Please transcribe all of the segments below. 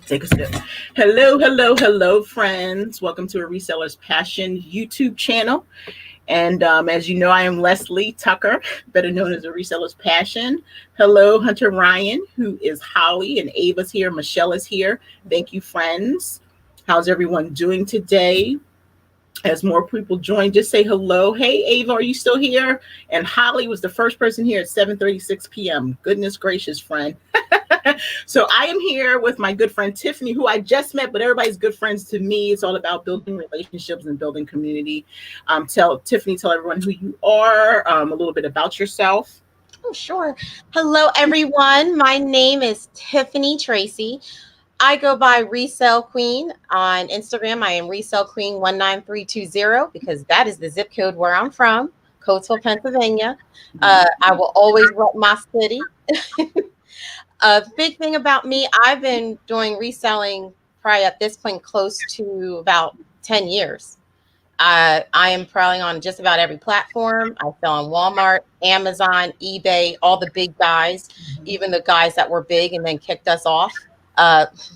Take a step. Hello, hello, hello, friends. Welcome to a Reseller's Passion YouTube channel. And as you know, I am Leslie Tucker, better known as a Reseller's Passion. Hello, Hunter Ryan, who is Holly, and Ava's here. Michelle is here. Thank you, friends. How's everyone doing today? As more people join, just say hello. Hey, Ava, are you still here? And Holly was the first person here at 7:36 p.m. Goodness gracious, friend. So I am here with my good friend Tiffany, who I just met, but everybody's good friends to me. It's all about building relationships and building community. Tell everyone who you are, a little bit about yourself. Oh, sure. Hello, everyone. My name is Tiffany Tracy. I go by Resell Queen on Instagram. I am Resell Queen 19320 because that is the zip code where I'm from, Coatesville, Pennsylvania. I will always rep my city. A big thing about me, I've been doing reselling probably at this point close to about 10 years. I am probably on just about every platform. I sell on Walmart, Amazon, eBay, all the big guys, even the guys that were big and then kicked us off,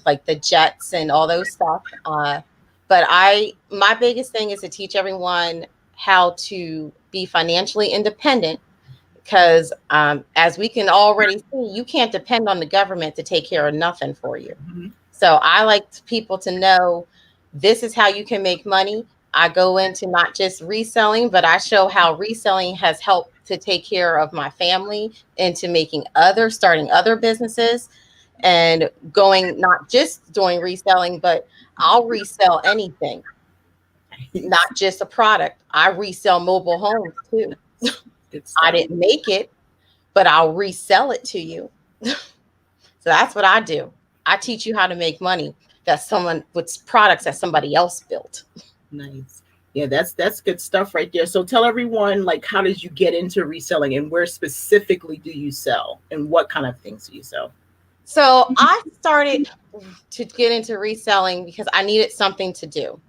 like the Jets and all those stuff. But my biggest thing is to teach everyone how to be financially independent. Because as we can already see, you can't depend on the government to take care of nothing for you. Mm-hmm. So I like people to know this is how you can make money. I go into not just reselling, but I show how reselling has helped to take care of my family into starting other businesses and going, not just doing reselling, but I'll resell anything, not just a product. I resell mobile homes too. I didn't make it, but I'll resell it to you. So that's what I do. I teach you how to make money with products that somebody else built. Nice. Yeah, that's good stuff right there. So tell everyone, like, how did you get into reselling and where specifically do you sell and what kind of things do you sell? So I started to get into reselling because I needed something to do.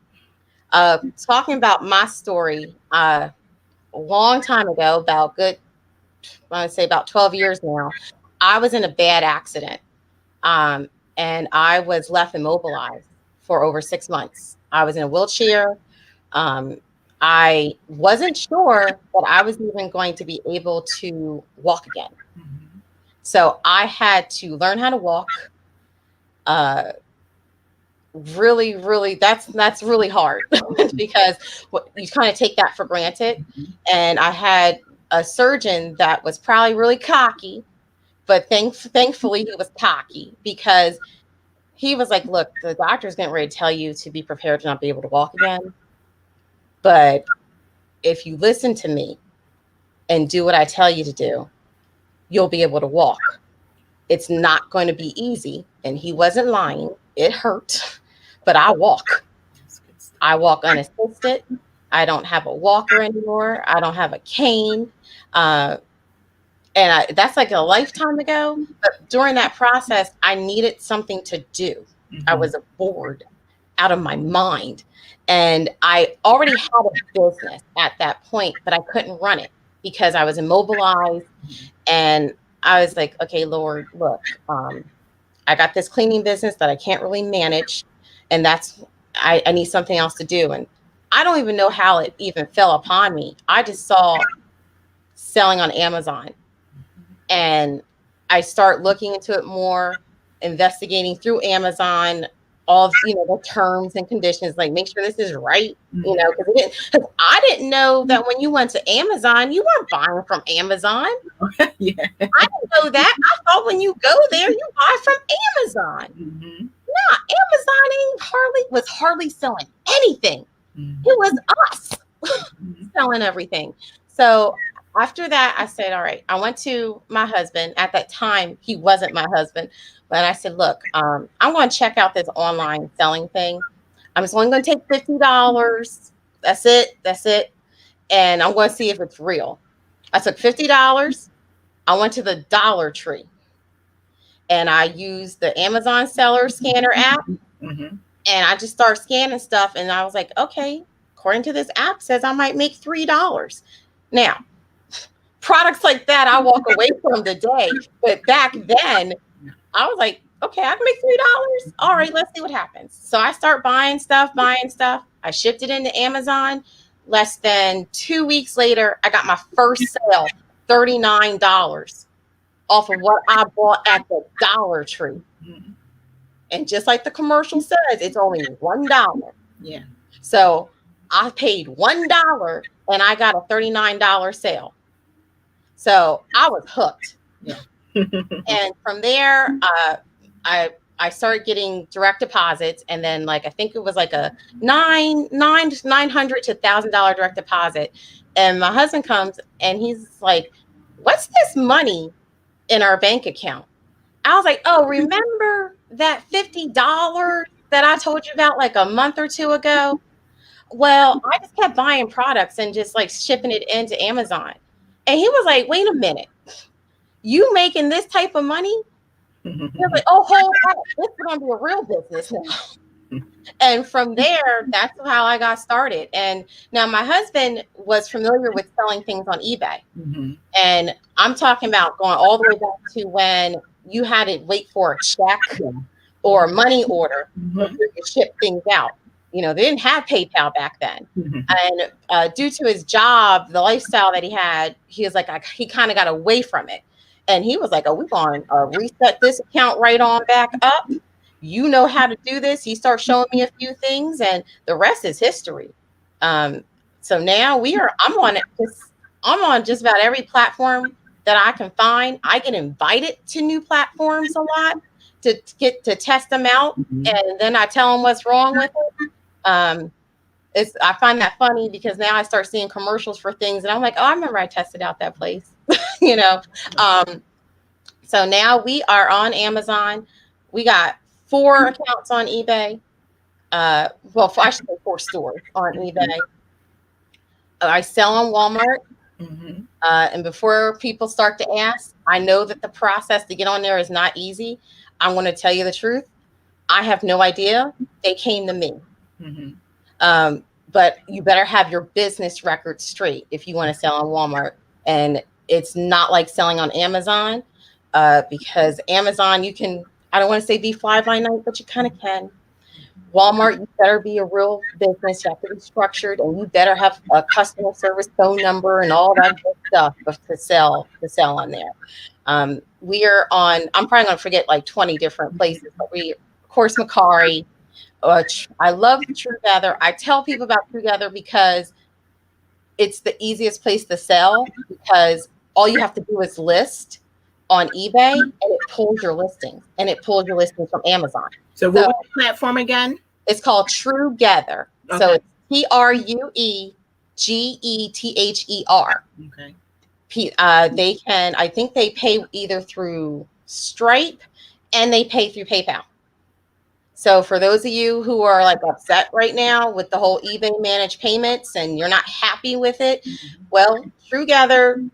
Talking about my story, a long time ago, about 12 years now, I was in a bad accident. And I was left immobilized for over 6 months. I was in a wheelchair. I wasn't sure that I was even going to be able to walk again. Mm-hmm. So I had to learn how to walk. Really, really, that's really hard because you kind of take that for granted. Mm-hmm. And I had a surgeon that was probably really cocky, but thankfully he was cocky because he was like, look, the doctor's getting ready to tell you to be prepared to not be able to walk again. But if you listen to me and do what I tell you to do, you'll be able to walk. It's not going to be easy. And he wasn't lying. It hurt, but I walk. I walk unassisted. I don't have a walker anymore. I don't have a cane. And that's like a lifetime ago. But during that process, I needed something to do. Mm-hmm. I was bored out of my mind. And I already had a business at that point, but I couldn't run it because I was immobilized. And I was like, okay, Lord, look, I got this cleaning business that I can't really manage. And I need something else to do. And I don't even know how it even fell upon me. I just saw selling on Amazon. And I start looking into it more, investigating through Amazon, all the terms and conditions, like make sure this is right, because I didn't know that when you went to Amazon, you weren't buying from Amazon. Yeah. I didn't know that. I thought when you go there, you buy from Amazon. Mm-hmm. Amazon was hardly selling anything. Mm-hmm. It was us selling everything. So after that, I said, all right, I went to my husband. At that time, he wasn't my husband. But I said, look, I'm going to check out this online selling thing. I'm just only going to take $50. That's it. And I'm going to see if it's real. I took $50. I went to the Dollar Tree. And I used the Amazon seller scanner app. Mm-hmm. And I just started scanning stuff. And I was like, okay, according to this app, says I might make $3. Now, products like that, I walk away from today. But back then, I was like, okay, I can make $3. All right, let's see what happens. So I start buying stuff. I shipped it into Amazon. Less than 2 weeks later, I got my first sale, $39 off of what I bought at the Dollar Tree. Mhm. And just like the commercial says, it's only $1. Yeah. So I paid $1 and I got a $39 sale. So I was hooked. Yeah. And from there, I I started getting direct deposits, and then like I think it was like a $900 to $1,000 direct deposit. And my husband comes and he's like, "What's this money in our bank account?" I was like, "Oh, remember that $50 that I told you about like a month or two ago? Well, I just kept buying products and just like shipping it into Amazon." And he was like, "Wait a minute, you making this type of money?" He was like, "Oh, hold on, this is gonna be a real business now." And from there, that's how I got started. And now my husband was familiar with selling things on eBay. Mhm. And I'm talking about going all the way back to when you had to wait for a check Yeah. or a money order before Mhm. you ship things out. You know, they didn't have PayPal back then. Mhm. And due to his job, the lifestyle that he had, he was like, he kind of got away from it. And he was like, "Oh, we're going to reset this account right on back up. You know how to do this." He started showing me a few things, and the rest is history. Um, so now I'm on just about every platform that I can find. I get invited to new platforms a lot to get to test them out, Mhm. and then I tell them what's wrong with it. Um, I find that funny because now I start seeing commercials for things, and I'm like, "Oh, I remember I tested out that place," you know. Um, so now we are on Amazon. We got 4 accounts on eBay. Well, I should say 4 stores on eBay. I sell on Walmart. Mhm. And before people start to ask, I know that the process to get on there is not easy. I'm going to tell you the truth. I have no idea. They came to me. Mhm. Um, but you better have your business record straight if you want to sell on Walmart. And it's not like selling on Amazon, because Amazon, you can, I don't want to say be fly by night, but you kind of can. Walmart, you better be a real business. You have to be structured, and you better have a customer service phone number and all that good stuff to sell on there. We are on. I'm probably going to forget like 20 different places, but of course, Macari. I love Truegather. I tell people about Truegather because it's the easiest place to sell, because all you have to do is list on eBay, and it pulls your listings, and it pulls your listings from Amazon. So what So was the platform again? it's called Truegather. So Okay. it's Truegether. Okay. I think they pay either through Stripe and they pay through PayPal. So for those of you who are like upset right now with the whole eBay managed payments and you're not happy with it, well, Truegather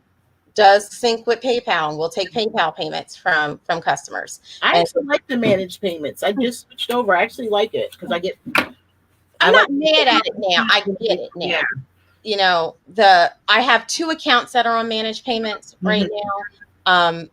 does sync with PayPal, and we'll take PayPal payments from customers. I And actually like the managed payments. I just switched over. I actually like it because I I'm like not mad at it now. I get it now. yeah. You know, I have 2 accounts that are on managed payments right Mhm. now.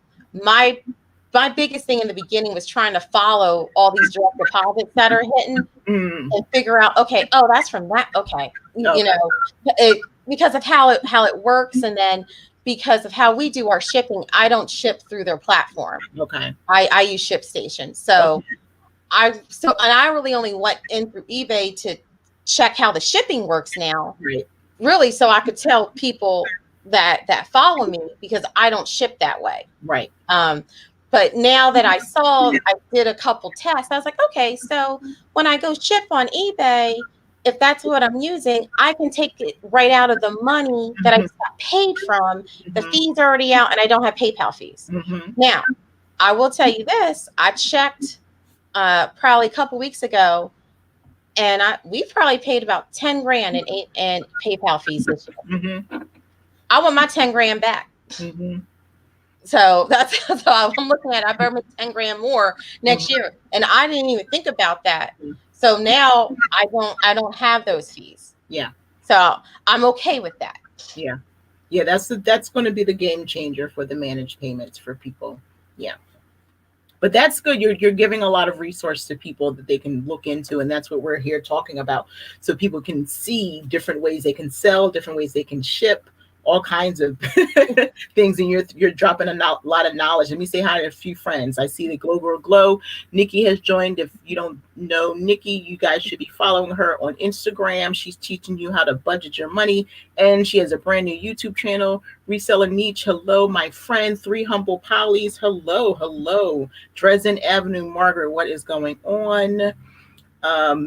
My biggest thing in the beginning was trying to follow all these direct deposits that are hitting Mm. and figure out, okay, oh, that's from that. Okay, you Okay. know, because of how it works, and then because of how we do our shipping, I don't ship through their platform. Okay. I use ShipStation. So and I really only went in through eBay to check how the shipping works now, Right. really, so I could tell people that follow me, because I don't ship that way. Right. But now that I did a couple tests, I was like, okay, so when I go ship on eBay, if that's what I'm using, I can take it right out of the money that I Mhm. just got paid from. The Mhm. fees are already out, and I don't have PayPal fees. Mhm. Now, I will tell you this: I checked probably a couple weeks ago, and we probably paid about 10 grand in PayPal fees this year. Mhm. I want my 10 grand back. Mhm. So that's so I'm looking at. I better make 10 grand more next year, and I didn't even think about that. Mhm. So now I don't have those fees. Yeah. So I'm okay with that. Yeah. Yeah. That's going to be the game changer for the managed payments for people. Yeah. But that's good. You're giving a lot of resource to people that they can look into, and that's what we're here talking about. So people can see different ways they can sell, different ways they can ship, all kinds of things. And you're dropping lot of knowledge. Let me say hi to a few friends. I see the Glow Girl Glow. Nikki has joined. If you don't know Nikki, you guys should be following her on Instagram. She's teaching you how to budget your money, and she has a brand new YouTube channel, Reseller Niche. Hello, my friend. Three Humble Pollies. Hello, hello. Dresden Avenue, Margaret. What is going on?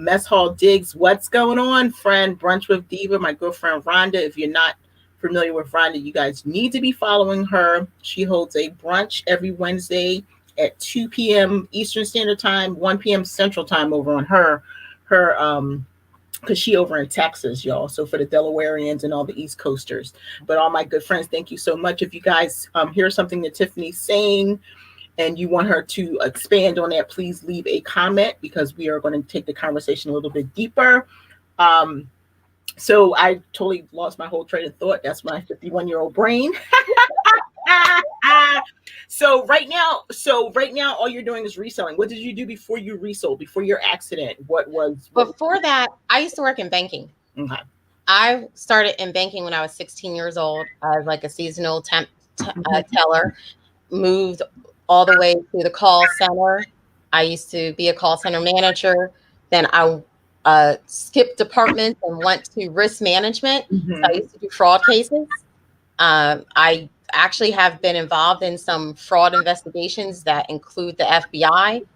Mess Hall Diggs. What's going on, friend? Brunch with Diva, my girlfriend Rhonda. If you're not familiar with Rhonda, you guys need to be following her. She holds a brunch every Wednesday at 2 p.m. Eastern Standard Time, 1 p.m. Central Time over on her because she over in Texas, y'all. So for the Delawareans and all the East Coasters. But all my good friends, thank you so much. If you guys hear something that Tiffany's saying and you want her to expand on that, please leave a comment, because we are going to take the conversation a little bit deeper. So I totally lost my whole train of thought. That's my 51-year-old brain. So right now, all you're doing is reselling. What did you do before you resold, before your accident? Before that, I used to work in banking. Okay. I started in banking when I was 16 years old as like a seasonal temp teller, moved all the way to the call center. I used to be a call center manager. Then I skipped departments and went to risk management. So I used to do fraud cases. I actually have been involved in some fraud investigations that include the FBI.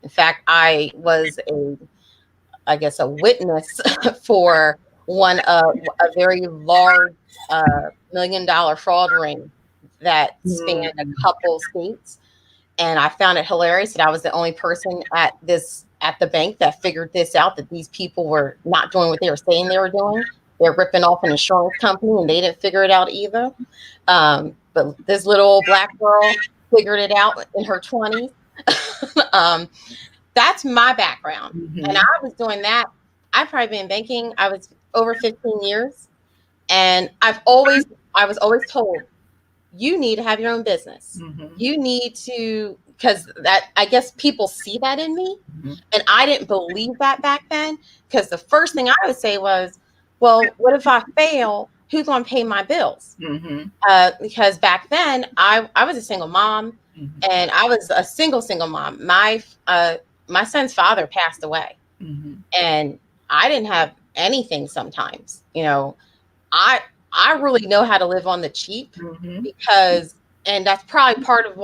In fact, I was a witness for a very large $1 million fraud ring that spanned a couple states. And I found it hilarious that I was the only person at the bank that figured this out, that these people were not doing what they were saying they were doing. They're ripping off an insurance company, and they didn't figure it out either. But this little old black girl figured it out in her 20s. That's my background. And I was doing that. I've probably been in banking. I was over 15 years. And I was always told, you need to have your own business. You need to, because that, I guess people see that in me. And I didn't believe that back then, because the first thing I would say was, well, what if I fail? Who's going to pay my bills? Because back then I was a single mom, and I was a single mom. My son's father passed away, and I didn't have anything sometimes. I really know how to live on the cheap, because, and that's probably part of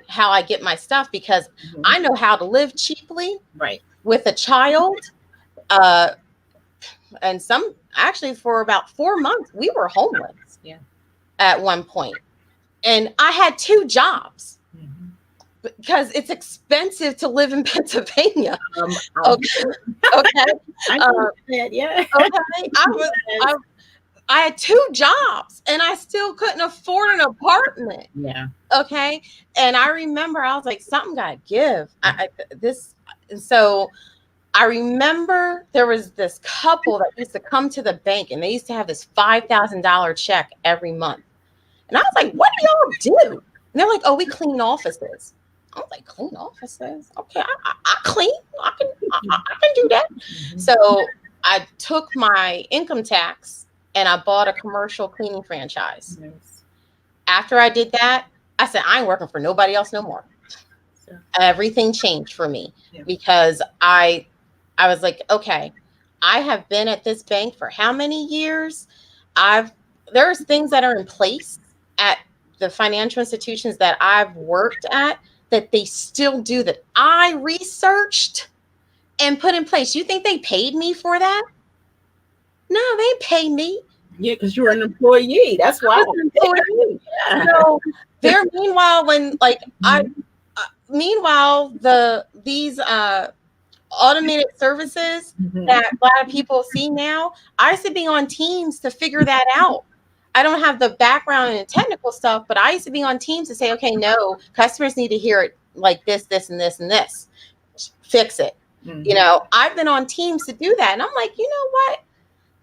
how I get my stuff, because I know how to live cheaply, right, with a child. And actually for about 4 months, we were homeless at one point. And I had 2 jobs because it's expensive to live in Pennsylvania. Okay. I had 2 jobs, and I still couldn't afford an apartment. Okay. And I remember I was like, something got to give. So I remember there was this couple that used to come to the bank, and they used to have this $5,000 check every month. And I was like, what do y'all do? And they're like, oh, we clean offices. I was like, clean offices? Okay, I clean. I can do that. So I took my income tax and I bought a commercial cleaning franchise. After I did that, I said, I ain't working for nobody else no more. Everything changed for me because I was like, okay, I have been at this bank for how many years? There's things that are in place at the financial institutions that I've worked at that they still do, that I researched and put in place. You think they paid me for that? No, they paid me. Yeah, because you're an employee. That's why. So there, meanwhile, these automated services that a lot of people see now, I used to be on teams to figure that out. I don't have the background in technical stuff, but I used to be on teams to say, okay, no, customers need to hear it like this, this, and this, and this. Fix it. I've been on teams to do that. And I'm like, you know what?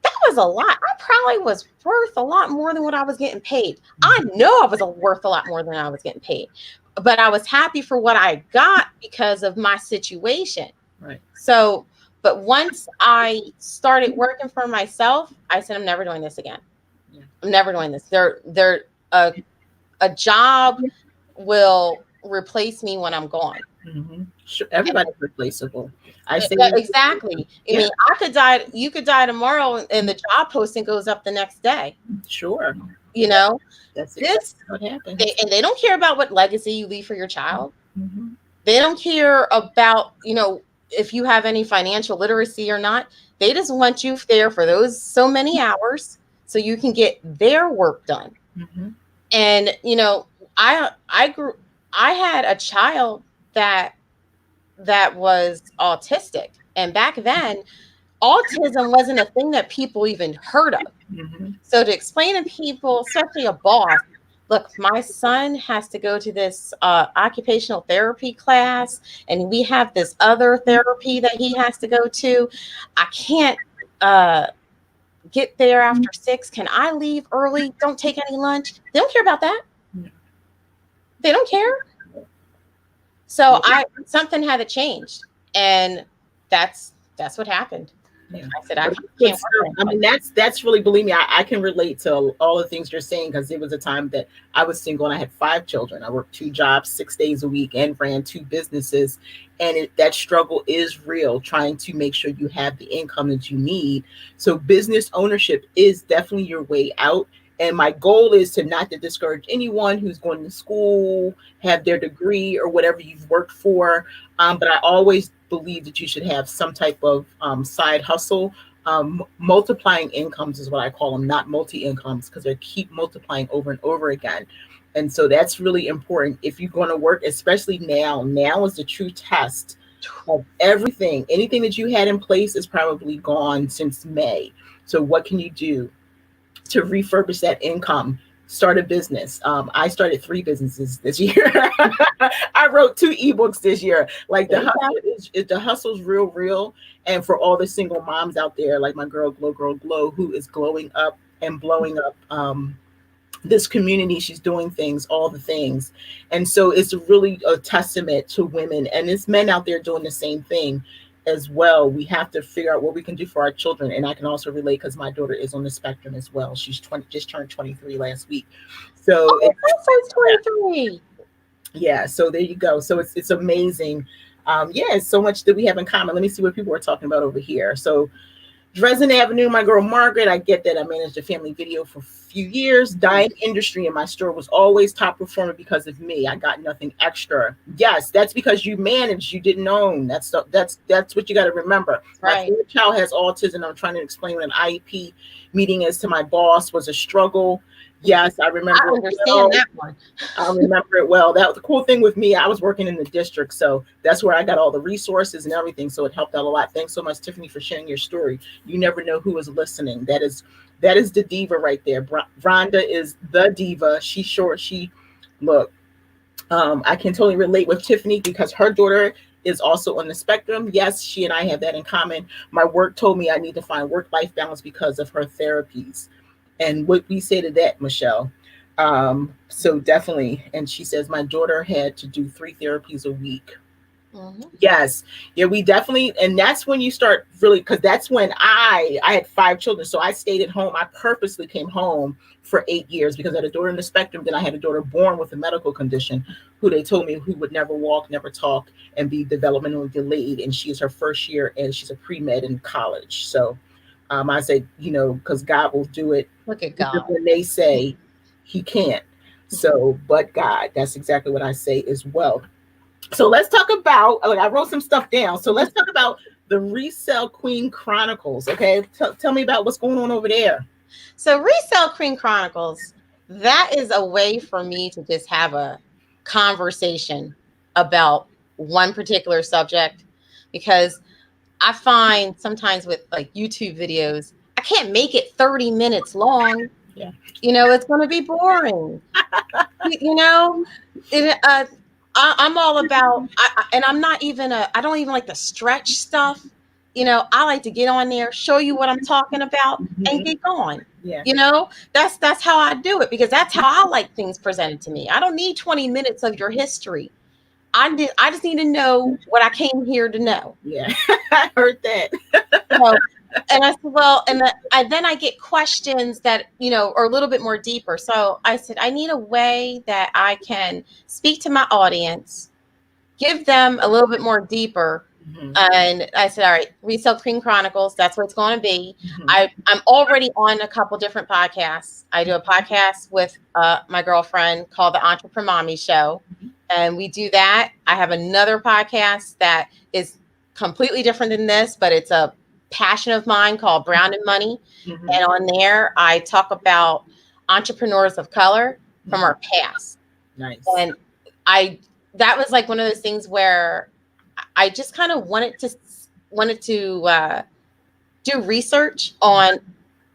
That was a lot. I probably was worth a lot more than what I was getting paid. I know I was worth a lot more than I was getting paid. but I was happy for what I got because of my situation. Right. So, but once I started working for myself, I said, I'm never doing this again. Yeah. I'm never doing this. A job will replace me when I'm gone. Mm-hmm. Sure. Everybody's replaceable. I say, Exactly. I yeah, mean, I could die, you could die tomorrow, and the job posting goes up the next day. sure. You know, That's exactly this what happens. and they don't care about what legacy you leave for your child. Mm-hmm. They don't care about, if you have any financial literacy or not. They just want you there for those so many hours so you can get their work done. Mm-hmm. And I grew I had a child that was autistic. And back then, autism wasn't a thing that people even heard of. Mm-hmm. So to explain to people, especially a boss, look, my son has to go to this occupational therapy class, and we have this other therapy that he has to go to. I can't uh, get there after 6. Can I leave early? Don't take any lunch. They don't care about that. They don't care. So something had to change, and that's what happened. Yeah. I said, I But, can't still, work I like mean, that's really, believe me, I can relate to all the things you're saying, because it was a time that I was single and I had 5 children. I worked 2 jobs, 6 days a week, and ran 2 businesses. And that struggle is real, trying to make sure you have the income that you need. So business ownership is definitely your way out. And my goal is to not to discourage anyone who's going to school, have their degree or whatever you've worked for. But I always believe that you should have some type of side hustle. Multiplying incomes is what I call them, not multi incomes, because they keep multiplying over and over again. And so that's really important if you're going to work, especially now. Now is the true test of everything. Anything that you had in place is probably gone since May. So what can you do to refurbish that income? Start a business. I started 3 businesses this year. I wrote 2 ebooks this year. Like there you the hustle's real. And for all the single moms out there, like my girl Glow, who is glowing up and blowing up this community. She's doing things, all the things. And so it's really a testament to women, and it's men out there doing the same thing as well. We have to figure out what we can do for our children. And I can also relate because my daughter is on the spectrum as well. She's 20, just turned 23 last week. So Oh, it's 23. yeah, so there you go. So it's amazing. Yeah, it's so much that we have in common. Let me see what people are talking about over here. So Dresden Avenue, my girl Margaret, I get that. I managed a family video for a few years. Dyeing industry in my store was always top performer because of me. I got nothing extra. Yes, that's because you managed, you didn't own. That's what you got to remember. My Right. favorite child has autism. I'm trying to explain what an IEP meeting is to my boss was a struggle. Yes, I remember. I understand that one. I remember it well. That was the cool thing with me. I was working in the district, so that's where I got all the resources and everything. So it helped out a lot. Thanks so much, Tiffany, for sharing your story. You never know who is listening. That is the diva right there. Rhonda is the diva. She short. She look. I can totally relate with Tiffany because her daughter is also on the spectrum. Yes, she and I have that in common. My work told me I need to find work-life balance because of her therapies. And what we say to that, Michelle? So definitely. And she says my daughter had to do 3 therapies a week. Mm-hmm. Yes. Yeah, we definitely, and that's when you start really, because that's when I had 5 children. So I stayed at home. I purposely came home for 8 years because I had a daughter in the spectrum. Then I had a daughter born with a medical condition who they told me who would never walk, never talk, and be developmentally delayed. And she is her first year and she's a pre-med in college. So I said, because God will do it. Look at God. When they say he can't. So, but God, that's exactly what I say as well. So let's talk about, like I wrote some stuff down. So let's talk about the Resell Queen Chronicles. Okay. Tell me about what's going on over there. So Resell Queen Chronicles, that is a way for me to just have a conversation about one particular subject, because I find sometimes with like YouTube videos, I can't make it 30 minutes long. Yeah. It's going to be boring. I'm all about, and I'm not even I don't even like the stretch stuff. I like to get on there, show you what I'm talking about, and get going. Yeah. That's how I do it, because that's how I like things presented to me. I don't need 20 minutes of your history. I just need to know what I came here to know. Yeah. I heard that. And I said, well, then I get questions that, are a little bit more deeper. So I said, I need a way that I can speak to my audience, give them a little bit more deeper. And I said, all right, Resell Queen Chronicles, that's what it's going to be. I'm already on a couple different podcasts. I do a podcast with my girlfriend called the Entrepreneur Mommy Show. And we do that. I have another podcast that is completely different than this, but it's a passion of mine called Brown and Money. And on there, I talk about entrepreneurs of color from our past. Nice. And that was like one of those things where I just kind of wanted to do research on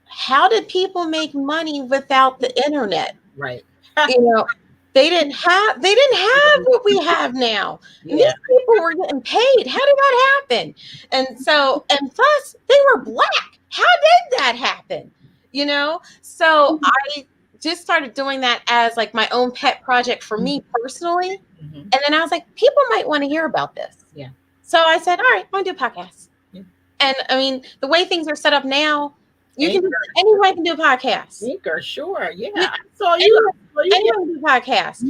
how did people make money without the internet. Right. They didn't have what we have now. Yeah. And these people were getting paid. How did that happen? And plus they were Black. How did that happen? So I just started doing that as like my own pet project for me personally. And then I was like, people might want to hear about this. Yeah. So I said, all right, I'm going to do a podcast. Yeah. And I mean, the way things are set up now, anyone can do a podcast. Anchor, sure. Yeah. Anyone can do a podcast.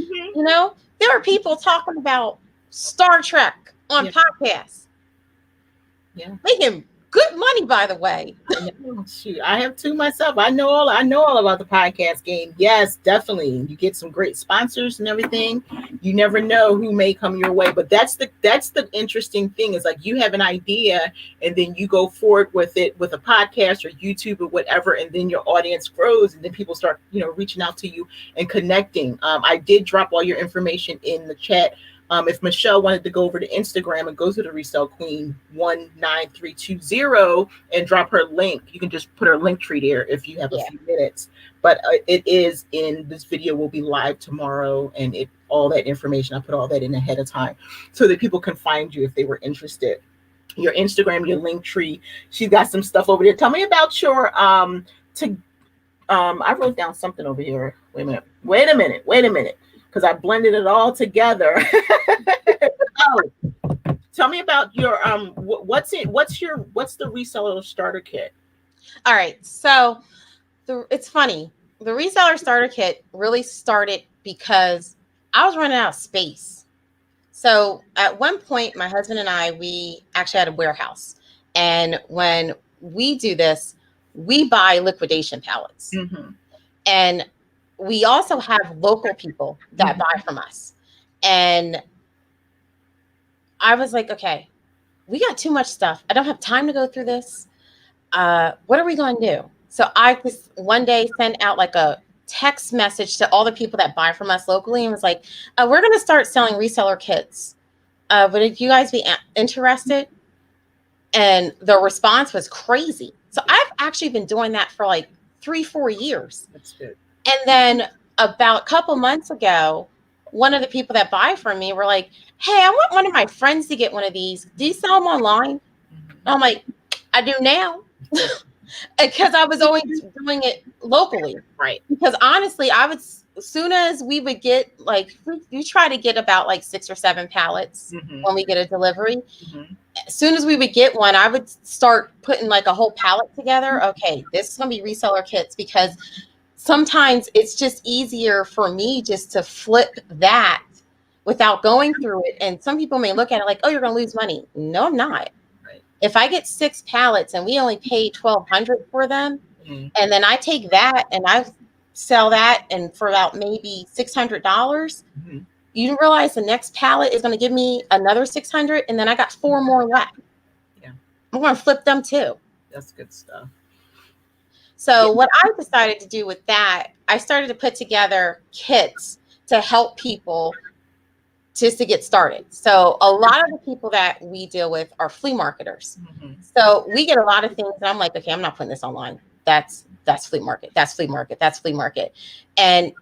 There are people talking about Star Trek on podcasts. Yeah. Making good money, by the way. Shoot, I have two myself. I know all about the podcast game. Yes, definitely. You get some great sponsors and everything. You never know who may come your way, but that's the interesting thing, is like you have an idea and then you go forward with it with a podcast or YouTube or whatever, and then your audience grows and then people start, reaching out to you and connecting. I did drop all your information in the chat. If Michelle wanted to go over to Instagram and go to the Resell Queen 19320 and drop her link, you can just put her link tree there if you have a few minutes. But it is in this video will be live tomorrow, and all that information, I put all that in ahead of time so that people can find you if they were interested. Your Instagram, your link tree. She's got some stuff over there. Tell me about your I wrote down something over here. Wait a minute. Because I blended it all together. Tell me about your what's the reseller starter kit? All right, so it's funny. The reseller starter kit really started because I was running out of space. So at one point, my husband and we actually had a warehouse, and when we do this, we buy liquidation pallets, and we also have local people that buy from us. And I was like, okay, we got too much stuff. I don't have time to go through this. What are we going to do? So I just one day sent out like a text message to all the people that buy from us locally and was like, we're going to start selling reseller kits. Would you guys be interested? And the response was crazy. So I've actually been doing that for like 3-4 years. That's good. And then about a couple months ago, one of the people that buy from me were like, hey, I want one of my friends to get one of these. Do you sell them online? I'm like, I do now. Because I was always doing it locally. Right. Because honestly, as soon as we would get we try to get about like 6 or 7 pallets when we get a delivery. As soon as we would get one, I would start putting like a whole pallet together. Okay, this is going to be reseller kits, because sometimes it's just easier for me just to flip that without going through it. And some people may look at it like, oh, you're going to lose money. No, I'm not. Right. If I get 6 pallets and we only pay $1,200 for them, and then I take that and I sell that and for about maybe $600, you realize the next pallet is going to give me another $600, and then I got 4 more left. Yeah. I'm going to flip them too. That's good stuff. So what I decided to do with that, I started to put together kits to help people just to get started. So a lot of the people that we deal with are flea marketers. So we get a lot of things, and I'm like, okay, I'm not putting this online. That's flea market. That's flea market. That's flea market. And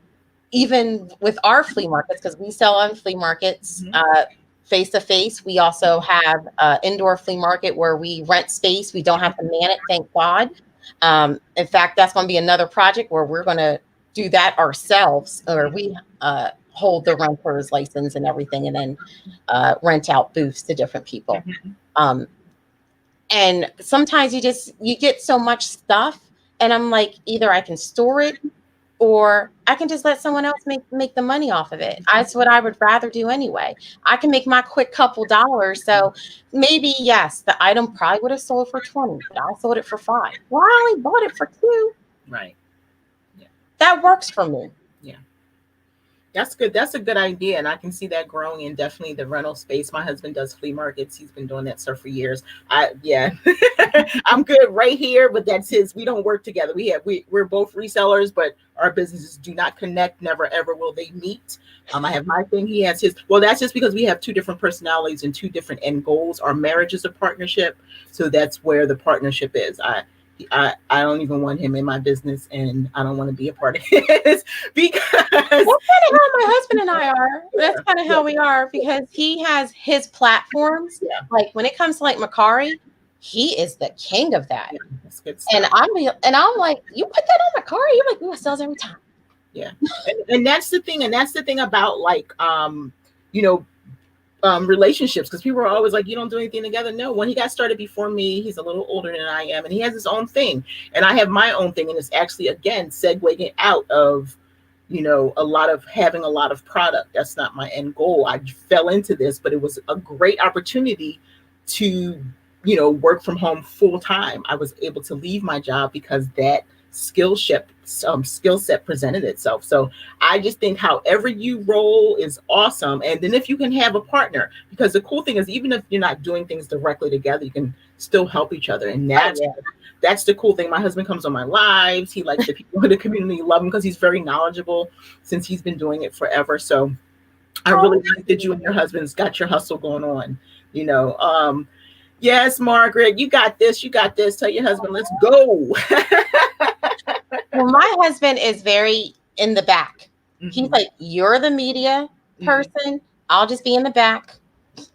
even with our flea markets, because we sell on flea markets, face-to-face. We also have indoor flea market where we rent space. We don't have to man it, thank God. In fact, that's going to be another project where we're going to do that ourselves, or we hold the renter's license and everything, and then rent out booths to different people. Um, and sometimes you get so much stuff, and I'm like, either I can store it or I can just let someone else make the money off of it. That's what I would rather do anyway. I can make my quick couple dollars. So maybe, yes, the item probably would have sold for 20, but I sold it for 5. Well, I only bought it for 2. Right. Yeah. That works for me. Yeah. That's good. That's a good idea. And I can see that growing in definitely the rental space. My husband does flea markets. He's been doing that stuff for years. I'm good right here, but that's his. We don't work together. We're both resellers, but our businesses do not connect. Never, ever will they meet. I have my thing. He has his. Well, that's just because we have 2 different personalities and 2 different end goals. Our marriage is a partnership. So that's where the partnership is. I don't even want him in my business, and I don't want to be a part of his because that's kind of how my husband and I are. That's kind of how we are, because he has his platforms. Yeah. Like when it comes to like Macari, he is the king of that. Yeah, that's good stuff. And I'm like, you put that on Macari? You're like, it sells every time. Yeah, and that's the thing, about like relationships, because people are always like, you don't do anything together. No, when he got started before me, he's a little older than I am, and he has his own thing, and I have my own thing, and it's actually again segueing out of having a lot of product. That's not my end goal. I fell into this, but it was a great opportunity to work from home full time. I was able to leave my job because that skill set presented itself. So I just think however you roll is awesome. And then if you can have a partner, because the cool thing is, even if you're not doing things directly together, you can still help each other. And that's the cool thing. My husband comes on my lives. He likes the people in the community love him because he's very knowledgeable since he's been doing it forever. So I really like that you and your husband's got your hustle going on, Yes, Margaret, you got this. Tell your husband, let's go. Well, my husband is very in the back. Mm-hmm. He's like, you're the media person. Mm-hmm. I'll just be in the back.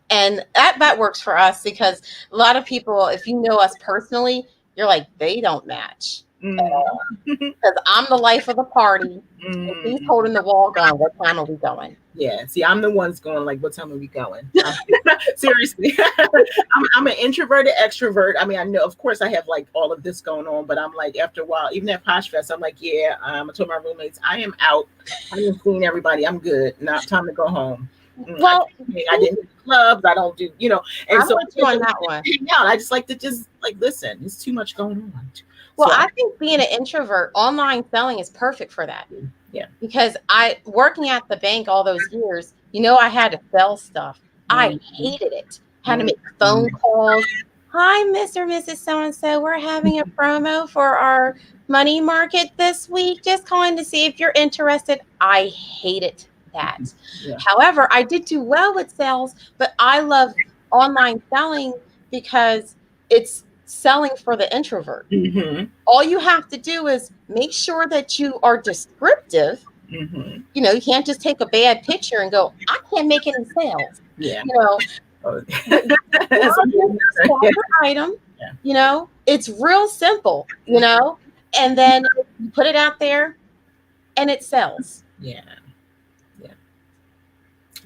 And that works for us, because a lot of people, if you know us personally, you're like, they don't match. Because I'm the life of the party. And he's holding the wall going, what time are we going? Yeah, see, I'm the one's going like, what time are we going? Seriously. I'm an introverted extrovert. I mean, I know, of course, I have like all of this going on, but I'm like, after a while, even at Posh Fest, I'm like, I told my roommates, I am out. I haven't seen everybody. I'm good. Now time to go home. Well, I didn't do clubs. I don't do, and I'm with you on that one. I just like to just like listen. There's too much going on. Well, I think being an introvert, online selling is perfect for that. Yeah. Because working at the bank all those years, I had to sell stuff. I hated it. Had to make phone calls. Hi, Mr. and Mrs. So-and-so. We're having a promo for our money market this week. Just calling to see if you're interested. I hated that. Yeah. However, I did do well with sales, but I love online selling because it's selling for the introvert. Mm-hmm. All you have to do is make sure that you are descriptive. Mm-hmm. You can't just take a bad picture and go, I can't make any sales. Yeah. Item. Yeah. It's real simple. And then you put it out there, and it sells. Yeah.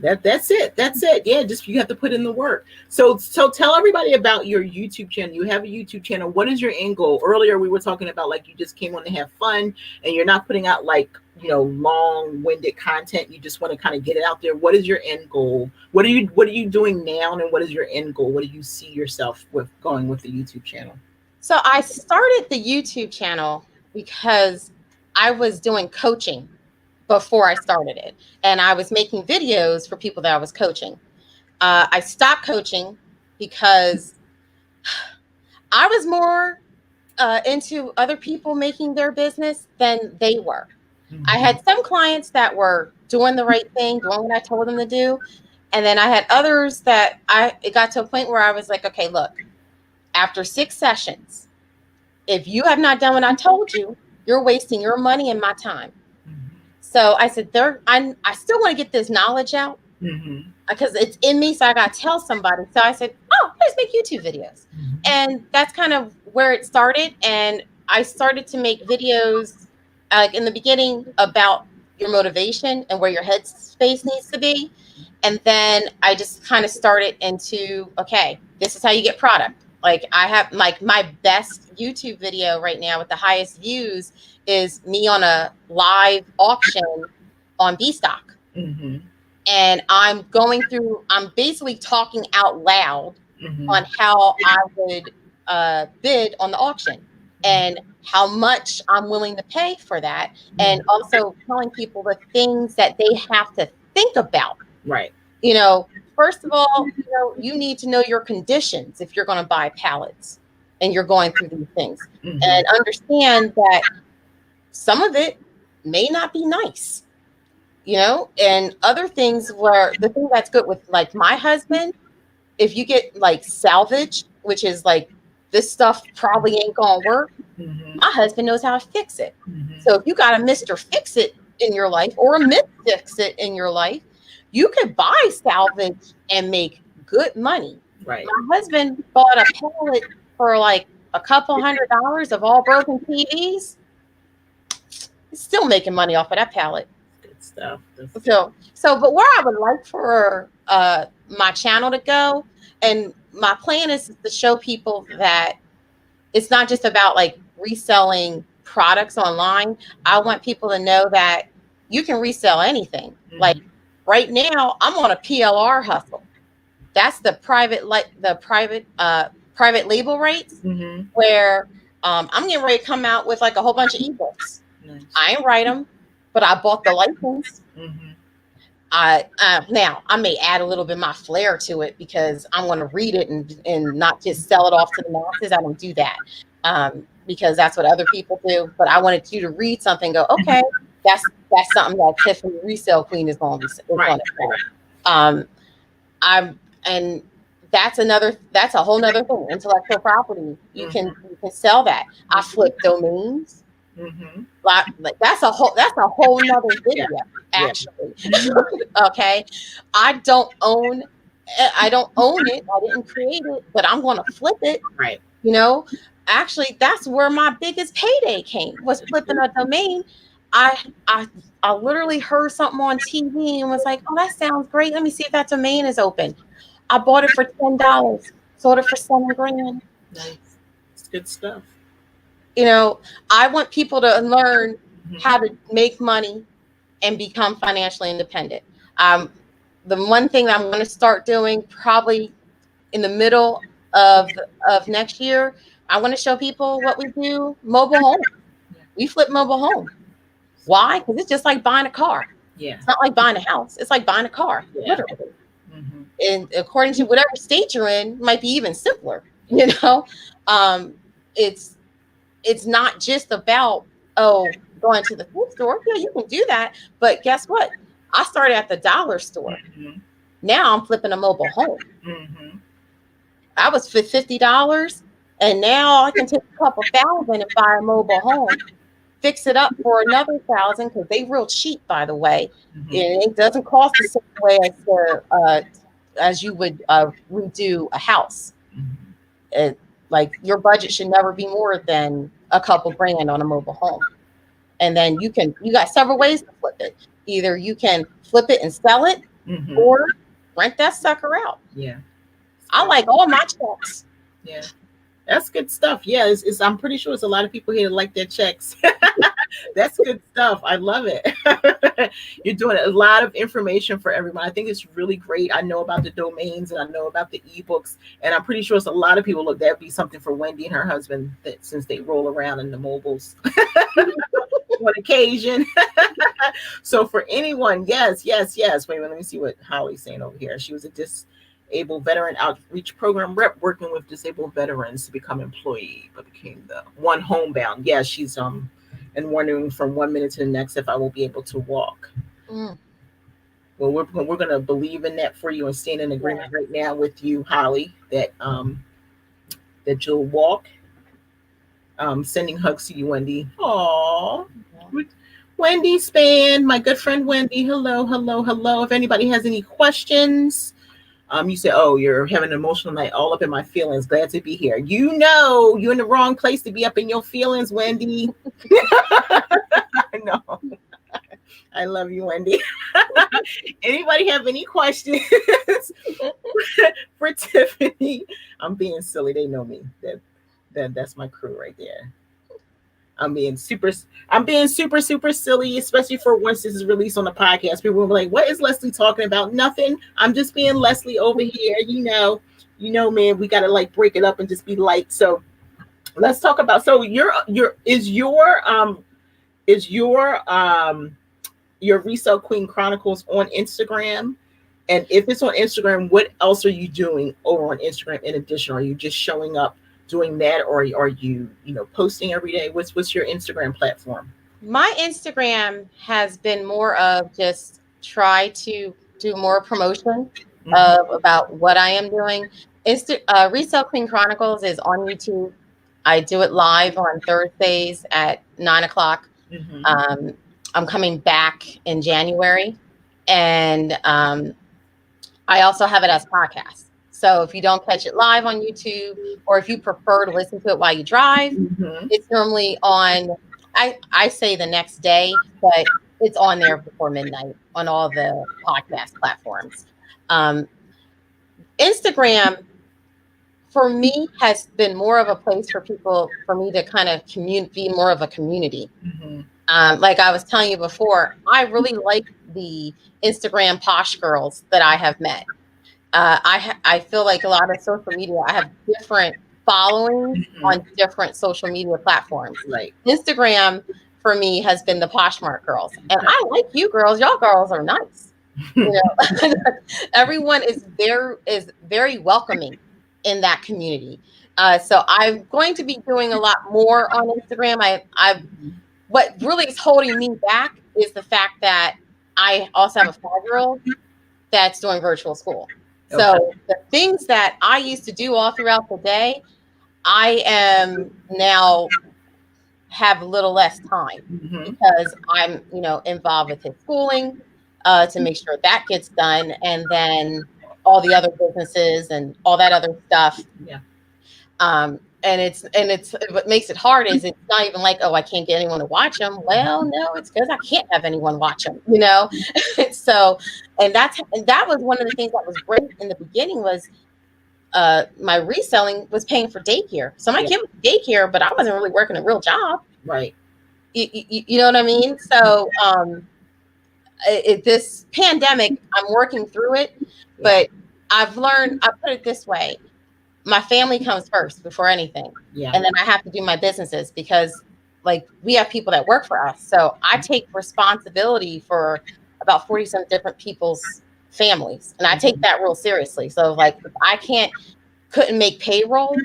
That's it. Yeah, just you have to put in the work. So tell everybody about your YouTube channel. You have a YouTube channel. What is your end goal? Earlier we were talking about like you just came on to have fun, and you're not putting out like long-winded content. You just want to kind of get it out there. What is your end goal? What are you doing now, and what is your end goal? What do you see yourself with going with the YouTube channel? So I started the YouTube channel because I was doing coaching before I started it. And I was making videos for people that I was coaching. I stopped coaching because I was more into other people making their business than they were. Mm-hmm. I had some clients that were doing the right thing, doing what I told them to do. And then I had others that it got to a point where I was like, okay, look, after 6 sessions, if you have not done what I told you, you're wasting your money and my time. So I said, I still want to get this knowledge out, because it's in me, so I got to tell somebody. So I said, oh, let's make YouTube videos. And that's kind of where it started. And I started to make videos like in the beginning about your motivation and where your headspace needs to be. And then I just kind of started into, okay, this is how you get product. Like I have like my best YouTube video right now with the highest views is me on a live auction on B stock. Mm-hmm. And I'm basically talking out loud on how I would bid on the auction and how much I'm willing to pay for that. And also telling people the things that they have to think about. Right. You know, first of all, you need to know your conditions if you're going to buy pallets and you're going through these things and understand that some of it may not be nice. And other things where the thing that's good with like my husband, if you get like salvage, which is like this stuff probably ain't gonna work, my husband knows how to fix it. So if you got a Mr. Fix It in your life or a Miss Fix It in your life, you could buy salvage and make good money. Right. My husband bought a pallet for like a couple $100 of all broken TVs. He's still making money off of that pallet. Stuff. But where I would like for my channel to go, and my plan is to show people that it's not just about like reselling products online. I want people to know that you can resell anything. Like right now, I'm on a PLR hustle. That's the private label rates, where I'm getting ready to come out with like a whole bunch of ebooks. Nice. I ain't write them, but I bought the license. Now I may add a little bit of my flair to it because I'm going to read it and not just sell it off to the masses. I don't do that because that's what other people do. But I wanted you to read something and go, okay, that's something that Tiffany Resell Queen is going to do. And that's a whole nother thing. Intellectual property. You can sell that. I flip domains. Like that's a whole nother video, actually. Okay. I don't own it. I didn't create it, but I'm going to flip it. Right. Actually, that's where my biggest payday came, was flipping a domain. I literally heard something on TV and was like, oh, that sounds great. Let me see if that domain is open. I bought it for $10, sold it for $7,000. Nice. It's good stuff. I want people to learn how to make money and become financially independent. The one thing that I'm going to start doing probably in the middle of next year, I want to show people what we do mobile home. We flip mobile home. Why? Because it's just like buying a car. Yeah. It's not like buying a house. It's like buying a car, literally. And according to whatever state you're in, it might be even simpler. It's not just about, going to the food store. Yeah, you can do that. But guess what? I started at the dollar store. Now I'm flipping a mobile home. I was for $50, and now I can take a couple $1,000 and buy a mobile home, fix it up for another $1,000 because they real cheap, by the way. And it doesn't cost the same way as you would redo a house. Like your budget should never be more than a couple grand on a mobile home. And then you got several ways to flip it. Either you can flip it and sell it, or rent that sucker out. Yeah. I like all my checks. Yeah. That's good stuff. Yeah, I'm pretty sure it's a lot of people here that like their checks. That's good stuff. I love it. You're doing a lot of information for everyone. I think it's really great. I know about the domains and I know about the ebooks, and I'm pretty sure it's a lot of people. Look, that'd be something for Wendy and her husband, that since they roll around in the mobiles on occasion. So for anyone, yes. Wait, let me see what Holly's saying over here. She was a disabled veteran outreach program rep working with disabled veterans to become employee, but became the one homebound. Yeah, she's and wondering from 1 minute to the next if I will be able to walk. Well, we're going to believe in that for you and stand in agreement right now with you, Holly, that you'll walk. Sending hugs to you, Wendy. Aww. Well, Wendy Span, my good friend Wendy. Hello, hello, hello. If anybody has any questions, you say, "Oh, you're having an emotional night, all up in my feelings. Glad to be here." You know, you're in the wrong place to be up in your feelings, Wendy. I know. I love you, Wendy. Anybody have any questions for Tiffany? I'm being silly. They know me. That's my crew right there. I'm being super. I'm being super silly, especially for once this is released on the podcast. People will be like, "What is Leslie talking about?" Nothing. I'm just being Leslie over here. Man. We gotta like break it up and just be light. So let's talk about. So your Resell Queen Chronicles on Instagram? And if it's on Instagram, what else are you doing over on Instagram in addition? Are you just showing up doing that, or are you, posting every day? What's your Instagram platform? My Instagram has been more of just try to do more promotion of about what I am doing. Resell Queen Chronicles is on YouTube. I do it live on Thursdays at 9 o'clock. Mm-hmm. I'm coming back in January, and I also have it as podcast. So if you don't catch it live on YouTube, or if you prefer to listen to it while you drive, it's normally on. I say the next day, but it's on there before midnight on all the podcast platforms. Instagram for me has been more of a place for me to kind of be more of a community. Like I was telling you before, I really like the Instagram posh girls that I have met. I feel like a lot of social media, I have different followings on different social media platforms. Right. Instagram for me has been the Poshmark girls, and I like you girls. Y'all girls are nice. Everyone is very welcoming in that community. So I'm going to be doing a lot more on Instagram. What really is holding me back is the fact that I also have a 5-year-old that's doing virtual school. So the things that I used to do all throughout the day, I am now have a little less time because I'm, involved with his schooling to make sure that gets done. And then all the other businesses and all that other stuff. Yeah. And what makes it hard is it's not even like, oh, I can't get anyone to watch them. Well, no, it's because I can't have anyone watch them, So, and that was one of the things that was great in the beginning was my reselling was paying for daycare. So my kid was daycare, but I wasn't really working a real job. Right. You know what I mean? So this pandemic, I'm working through it, but I've learned, I put it this way. My family comes first before anything. Yeah. And then I have to do my businesses because like we have people that work for us. So I take responsibility for about 40 some different people's families. And I take that real seriously. So like if I couldn't make payroll,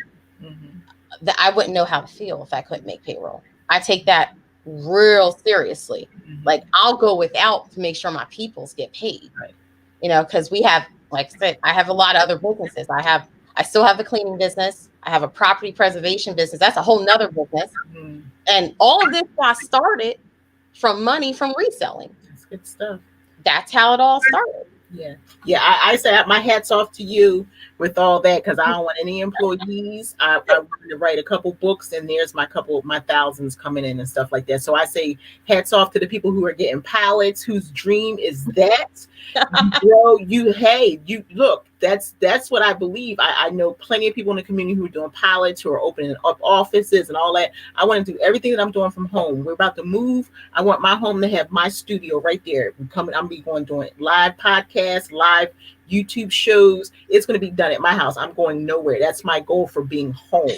that I wouldn't know how to feel if I couldn't make payroll. I take that real seriously. Like I'll go without to make sure my peoples get paid. Right. Because we have, like I said, I have a lot of other businesses. I still have the cleaning business. I have a property preservation business. That's a whole nother business. And all of this got started from money from reselling. That's good stuff. That's how it all started. Yeah. Yeah. I say my hat's off to you with all that because I don't want any employees. I want to write a couple books and there's my thousands coming in and stuff like that. So I say hats off to the people who are getting pilots whose dream is that. You look, that's what I believe. I know plenty of people in the community who are doing pilots, who are opening up offices and all that. I want to do everything that I'm doing from home. We're about to move. I want my home to have my studio right there. I'm be going doing live podcasts, live YouTube shows. It's going to be done at my house. I'm going nowhere. That's my goal for being home.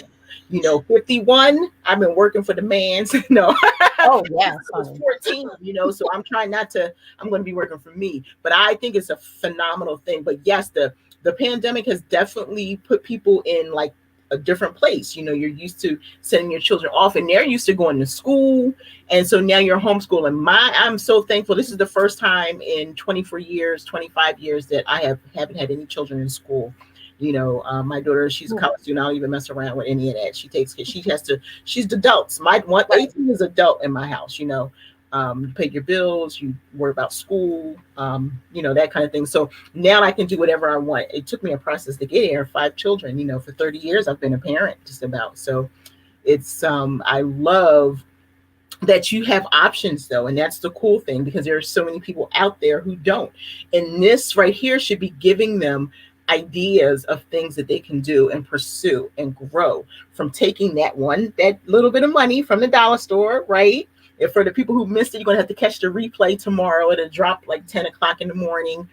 51, I've been working for the man's. No. Oh, yeah. I was 14, so I'm trying not to, I'm going to be working for me. But I think it's a phenomenal thing. But yes, the pandemic has definitely put people in like a different place. You're used to sending your children off and they're used to going to school. And so now you're homeschooling. I'm so thankful. This is the first time in 24 years, 25 years that I haven't had any children in school. My daughter, she's a college student. I don't even mess around with any of that. She's adults. My 18 is adult in my house, You pay your bills, you worry about school, that kind of thing. So now I can do whatever I want. It took me a process to get here. 5 children, for 30 years I've been a parent, just about. So it's I love that you have options, though, and that's the cool thing, because there are so many people out there who don't, and this right here should be giving them ideas of things that they can do and pursue and grow from taking that little bit of money from the dollar store, right? And for the people who missed it, you're going to have to catch the replay tomorrow. It'll drop like 10 o'clock in the morning,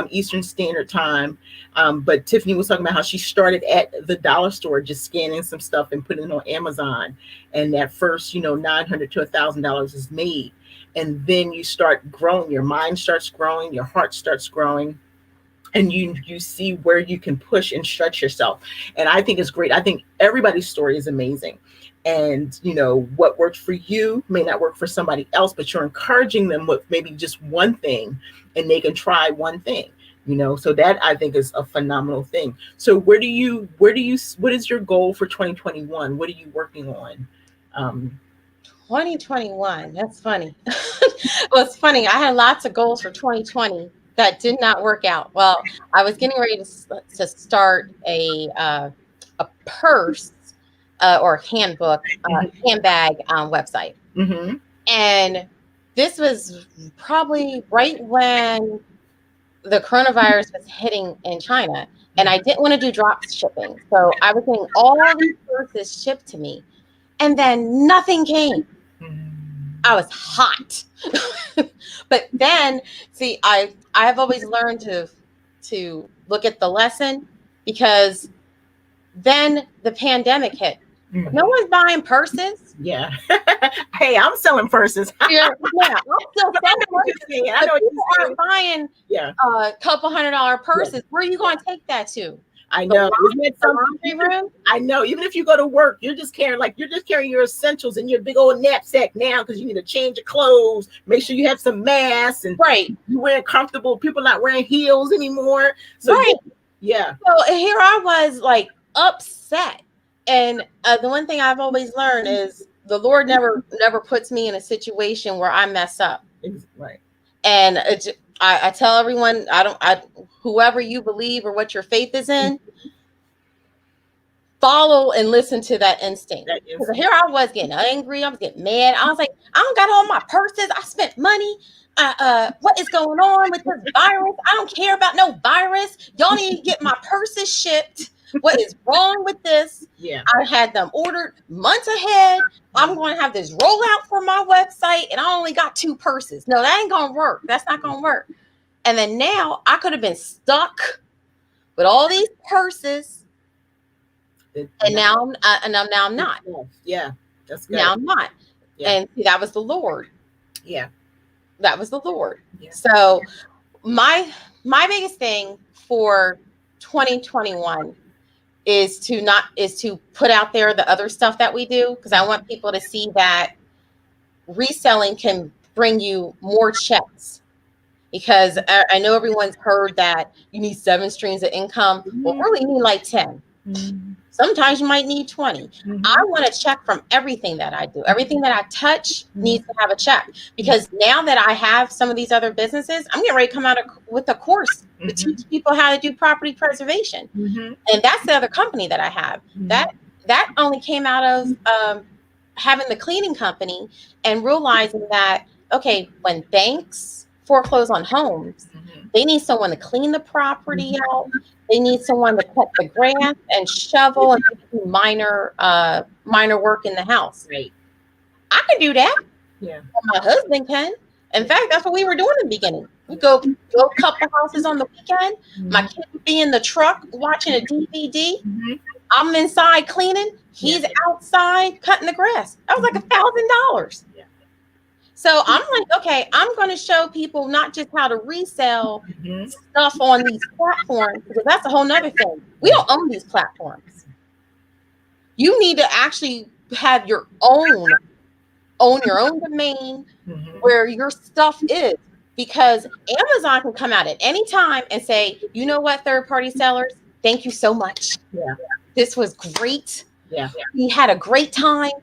Eastern Standard Time. But Tiffany was talking about how she started at the dollar store, just scanning some stuff and putting it on Amazon. And that first, $900 to $1,000 is made. And then you start growing. Your mind starts growing. Your heart starts growing. And you see where you can push and stretch yourself. And I think it's great. I think everybody's story is amazing. And, what worked for you may not work for somebody else, but you're encouraging them with maybe just one thing, and they can try one thing, so that I think is a phenomenal thing. So what is your goal for 2021? What are you working on? 2021. That's funny. Well, it's funny. I had lots of goals for 2020 that did not work out. Well, I was getting ready to start a purse or handbook, handbag website. Mm-hmm. And this was probably right when the coronavirus was hitting in China, and I didn't want to do drop shipping. So I was getting all these purses shipped to me, and then nothing came. I was hot. But then, see, I've always learned to look at the lesson, because then the pandemic hit. Mm-hmm. No one's buying purses. Yeah. Hey, I'm selling purses. Yeah, I'm still selling purses. I know people aren't buying a couple $100 purses. Yeah. Where are you going to take that to? I know. The laundry room? I know. Even if you go to work, you're just carrying your essentials in your big old knapsack now, because you need to change your clothes, make sure you have some masks, and you wearing comfortable. People not wearing heels anymore. So yeah. So here I was, like, upset. And the one thing I've always learned is the Lord never puts me in a situation where I mess up. Right. And I tell everyone, whoever you believe or what your faith is in, follow and listen to that instinct. Because here I was getting angry. I was getting mad. I was like, I don't got all my purses. I spent money. What is going on with this virus? I don't care about no virus. Y'all need to get my purses shipped. What is wrong with this? Yeah. I had them ordered months ahead. I'm going to have this rollout for my website, and I only got 2 purses. No, that ain't going to work. That's not going to work. And then now I could have been stuck with all these purses, and now I'm not. Yeah, that's good. Now I'm not. Yeah. And see, that was the Lord. Yeah, that was the Lord. Yeah. So my biggest thing for 2021 is to put out there the other stuff that we do, because I want people to see that reselling can bring you more checks. Because I know everyone's heard that you need 7 streams of income. Mm-hmm. Well, really you need like 10. Mm-hmm. Sometimes you might need 20. Mm-hmm. I want to check from everything that I do. Everything that I touch needs to have a check. Because now that I have some of these other businesses, I'm getting ready to come out with a course to teach people how to do property preservation. Mm-hmm. And that's the other company that I have. Mm-hmm. That only came out of having the cleaning company and realizing that, okay, when banks foreclose on homes, they need someone to clean the property out. They need someone to cut the grass and shovel and do minor work in the house. Right. I can do that. Yeah. My husband can. In fact, that's what we were doing in the beginning. We go cut the houses on the weekend. Mm-hmm. My kid would be in the truck watching a DVD. Mm-hmm. I'm inside cleaning. He's outside cutting the grass. That was like $1,000. Yeah. So I'm like, okay, I'm going to show people not just how to resell stuff on these platforms, because that's a whole nother thing. We don't own these platforms. You need to actually have own your own domain where your stuff is, because Amazon can come out at any time and say, you know what, third-party sellers, thank you so much. Yeah. This was great. Yeah. We had a great time,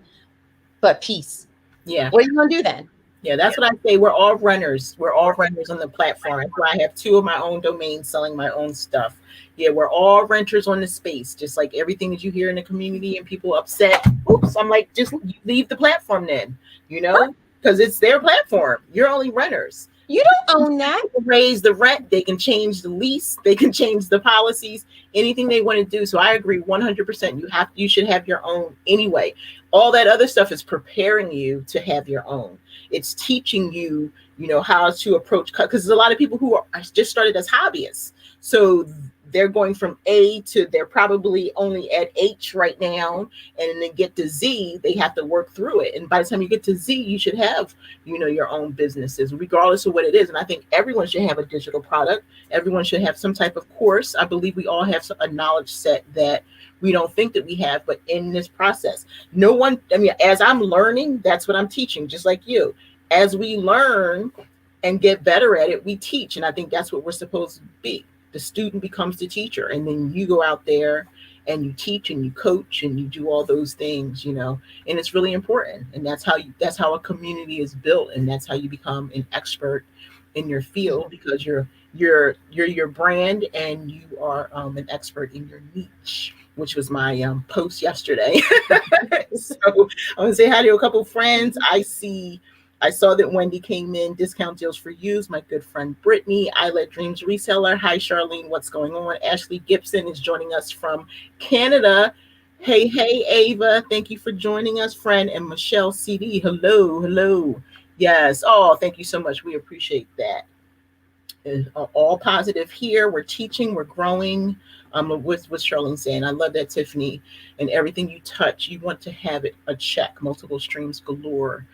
but peace. Yeah. What are you going to do then? Yeah, that's what I say. We're all runners. We're all runners on the platform. That's why I have two of my own domains selling my own stuff. Yeah, we're all renters on the space, just like everything that you hear in the community and people upset. Oops, I'm like, just leave the platform then, because it's their platform. You're only renters. You don't own that. Raise the rent, they can change the lease, they can change the policies, anything they want to do. So I agree 100%. You should have your own anyway. All that other stuff is preparing you to have your own. It's teaching you, how to approach, because there's a lot of people who are just started as hobbyists. So they're going from A to they're probably only at H right now, and then they get to Z, they have to work through it. And by the time you get to Z, you should have, your own businesses, regardless of what it is. And I think everyone should have a digital product. Everyone should have some type of course. I believe we all have a knowledge set that we don't think that we have, but in this process, as I'm learning, that's what I'm teaching, just like you. As we learn and get better at it, we teach. And I think that's what we're supposed to be. The student becomes the teacher, and then you go out there and you teach and you coach and you do all those things, and it's really important. And that's how a community is built, and that's how you become an expert in your field, because you're your brand, and you are an expert in your niche, which was my post yesterday. So I want to say hi to a couple friends. I saw that Wendy came in. Discount deals for use. My good friend Brittany, I Let Dreams Reseller. Hi, Charlene. What's going on? Ashley Gibson is joining us from Canada. Hey, Ava. Thank you for joining us, friend. And Michelle CD. Hello. Yes. Oh, thank you so much. We appreciate that. All positive here. We're teaching. We're growing. What's Charlene saying? I love that, Tiffany. And everything you touch, you want to have it a check. Multiple streams galore.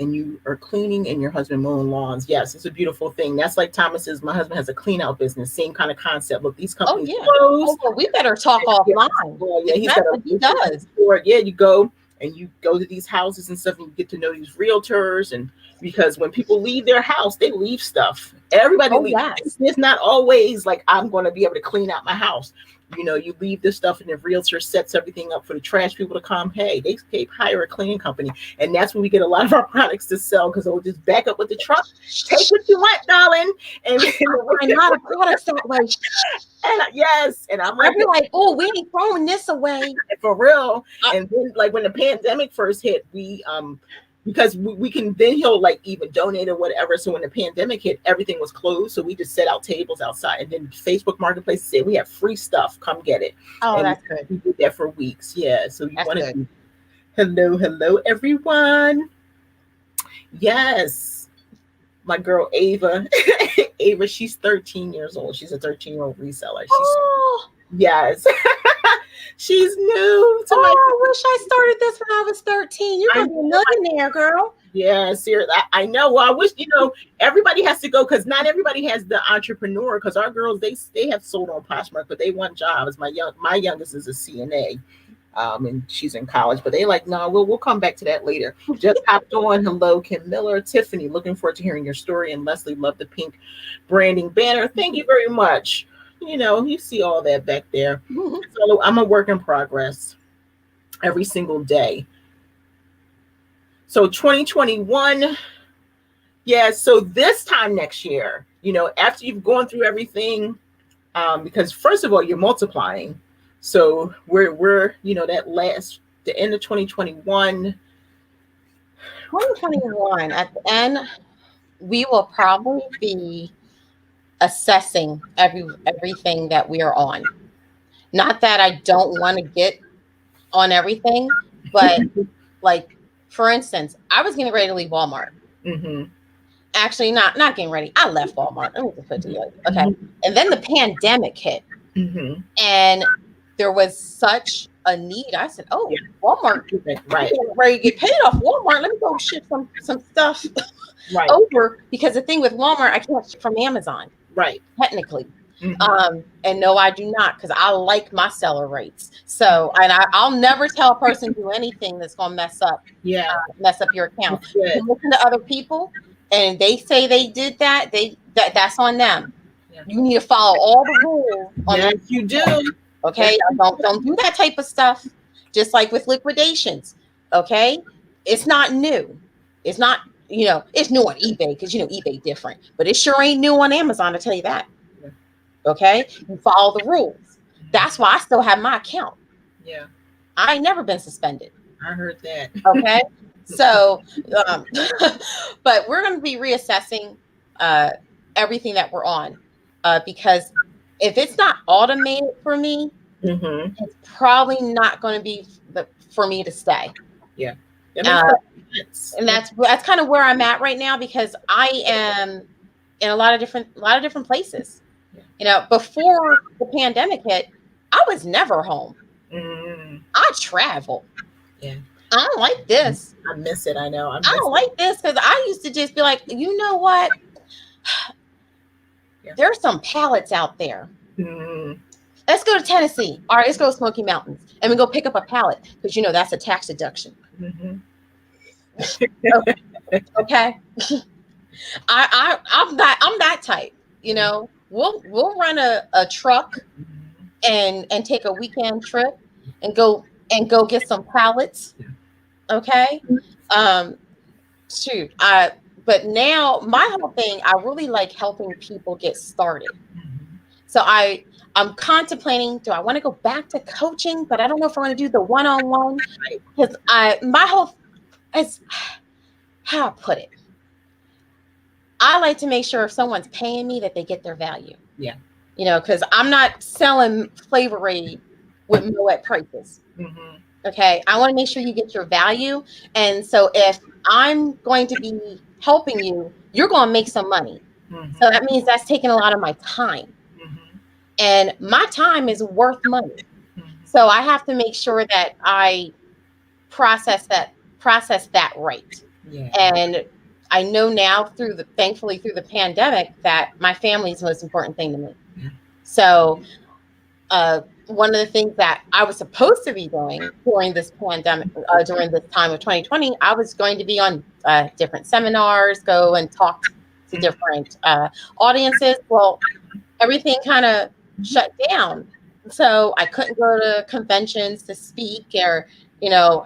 And you are cleaning and your husband mowing lawns. Yes, it's a beautiful thing. That's like Thomas's. My husband has a clean out business. Same kind of concept. Look, these companies close. Oh, we better talk offline. Well, yeah, he's got what he does. Yeah, you go to these houses and stuff, and you get to know these realtors. And because when people leave their house, they leave stuff. Everybody leaves. Yes. It's not always like I'm going to be able to clean out my house. You leave this stuff, and the realtor sets everything up for the trash people to come. Hey, they hire a cleaning company, and that's when we get a lot of our products to sell, because they'll just back up with the truck, take what you want, darling, and I'm not a product that way. And yes, and I'm like, oh, we ain't throwing this away for real. And then, like when the pandemic first hit, we because we can then he'll like even donate or whatever. So when the pandemic hit, everything was closed. So we just set out tables outside, and then Facebook Marketplace said we have free stuff. Come get it. Oh, and that's good. We did that for weeks. Yeah. So you want to hello everyone. Yes. My girl Ava. Ava, she's 13 years old. She's a 13-year-old reseller. Yes. She's new to I wish I started this when I was 13. You're going to be a millionaire, girl. Yeah, seriously. I know. Well, I wish, everybody has to go, because not everybody has the entrepreneur, because our girls, they have sold on Poshmark, but they want jobs. My youngest is a CNA, and she's in college, but they like, no, we'll come back to that later. Just hopped on. Hello, Kim Miller. Tiffany, looking forward to hearing your story. And Leslie, love the pink branding banner. Thank you very much. You see all that back there. So I'm a work in progress every single day. So 2021, yeah. So this time next year, after you've gone through everything, because first of all, you're multiplying. So we're the end of 2021. 2021, at the end, we will probably be assessing everything that we are on. Not that I don't want to get on everything, but like, for instance, I was getting ready to leave Walmart. Mm-hmm. Actually, not getting ready. I left Walmart. Let me just put it together. Okay. Mm-hmm. And then the pandemic hit. Mm-hmm. And there was such a need. I said, oh, yeah. Walmart. Right. I'm ready to get paid off Walmart. Let me go ship some stuff over. Because the thing with Walmart, I can't ship from Amazon. Right. Technically. Mm-hmm. And no, I do not, because I like my seller rates. So, and I'll never tell a person do anything that's going to mess up your account. You can listen to other people, and they say they did that. That's on them. Yeah. You need to follow all the rules. Yes, you do. Okay, don't do that type of stuff. Just like with liquidations. Okay, it's not new. It's not. it's new on eBay because eBay different, but it sure ain't new on Amazon, to tell you that. Okay, you follow the rules. That's why I still have my account. Yeah, I ain't never been suspended. I heard that. Okay, so but we're going to be reassessing uh, everything that we're on, because if it's not automated for me, Mm-hmm. it's probably not going to be for me to stay. Yeah, and that's kind of where I'm at right now, because I am in a lot of different places. Before the pandemic hit, I was never home. I travel. Yeah. I don't like this. I miss it. I know. I don't like this, because I used to just be like, you know what? There's some pallets out there. Let's go to Tennessee. All right, let's go to Smoky Mountains, and we go pick up a pallet, because that's a tax deduction. Okay. I'm that type. We'll run a truck and take a weekend trip and go get some pallets. Okay. Shoot. But now my whole thing, I really like helping people get started. So I'm contemplating, do I want to go back to coaching? But I don't know if I want to do the one-on-one, because my whole is, how I put it, I like to make sure if someone's paying me that they get their value. Yeah. Because I'm not selling Flavor Aid with Moet prices. Okay. I want to make sure you get your value. And so if I'm going to be helping you, you're going to make some money. So that means that's taking a lot of my time. And my time is worth money. So I have to make sure that I process that right. Yeah. And I know now thankfully through the pandemic, that my family is the most important thing to me. Yeah. So one of the things that I was supposed to be doing during this pandemic, during this time of 2020, I was going to be on different seminars, go and talk to different audiences. Well, everything kind of shut down. So I couldn't go to conventions to speak or,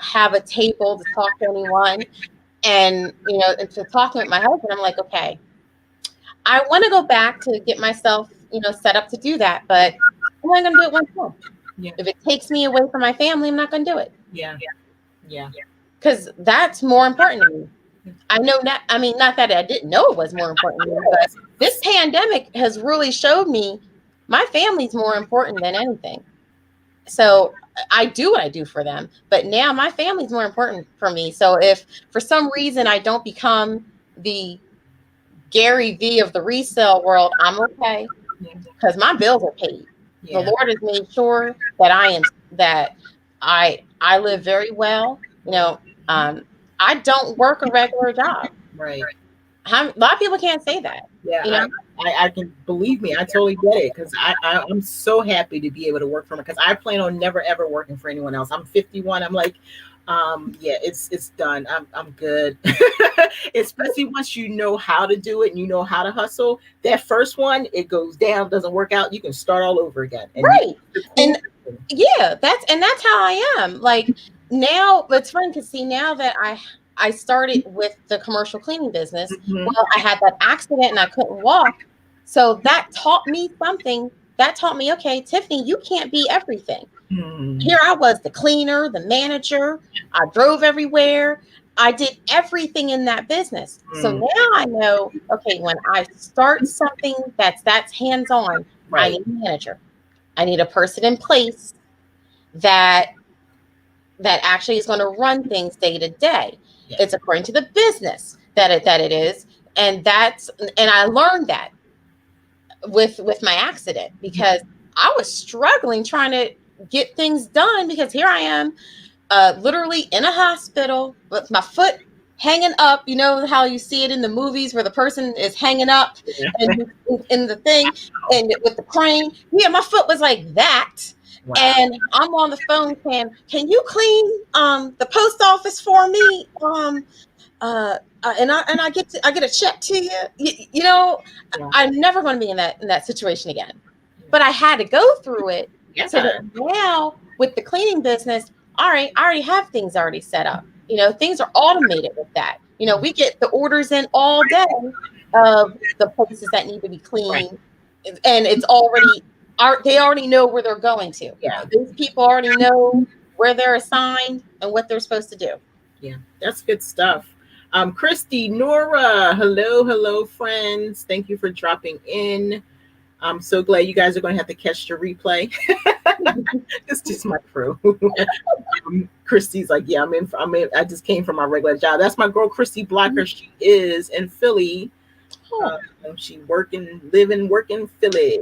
have a table to talk to anyone. And, and to talking with my husband, I'm like, okay, I want to go back to get myself, set up to do that. But I'm only going to do it once more. Yeah. If it takes me away from my family, I'm not going to do it. Yeah. Yeah. Because that's more important to me. I know that, not that I didn't know it was more important to me, but this pandemic has really showed me my family's more important than anything. So I do what I do for them, but now my family's more important for me. So if for some reason I don't become the Gary V of the resale world, I'm okay, because my bills are paid. The Lord has made sure that I live very well. I don't work a regular job. Right. A lot of people can't say that. Yeah, I can, believe me, I totally get it, because I'm so happy to be able to work for them, because I plan on never ever working for anyone else. I'm 51. I'm like, it's done. I'm good. Especially once you know how to do it and you know how to hustle. That first one, it goes down, doesn't work out, you can start all over again. Right. And that's how I am. Like now, it's fun because see, now that I started with the commercial cleaning business. Well, I had that accident and I couldn't walk. So that taught me something. That taught me, okay, Tiffany, you can't be everything. Here I was, the cleaner, the manager. I drove everywhere. I did everything in that business. So now I know, okay, when I start something that's hands-on, I need a manager. I need a person in place that actually is going to run things day to day. It's according to the business that it is. And I learned that with my accident, because I was struggling trying to get things done, because here I am literally in a hospital with my foot hanging up. You know how you see it in the movies where the person is hanging up and in the thing and with the crane. Yeah, my foot was like that. Wow. And I'm on the phone saying, "Can you clean the post office for me? And I get a check to you." Yeah. I'm never going to be in that situation again. But I had to go through it. Yeah. So that now with the cleaning business, all right, I already have things already set up. Things are automated with that. We get the orders in all day of the places that need to be Right. cleaned, and it's already they already know where they're going to. Yeah. Those people already know where they're assigned and what they're supposed to do. Yeah. That's good stuff. Christy, Nora, hello, hello, friends. Thank you for dropping in. I'm so glad you guys are going to have to catch the replay. It's just my crew. Christy's like, yeah, I'm in. I just came from my regular job. That's my girl, Christy Blocker. She is in Philly. Oh, Uh, she working Philly.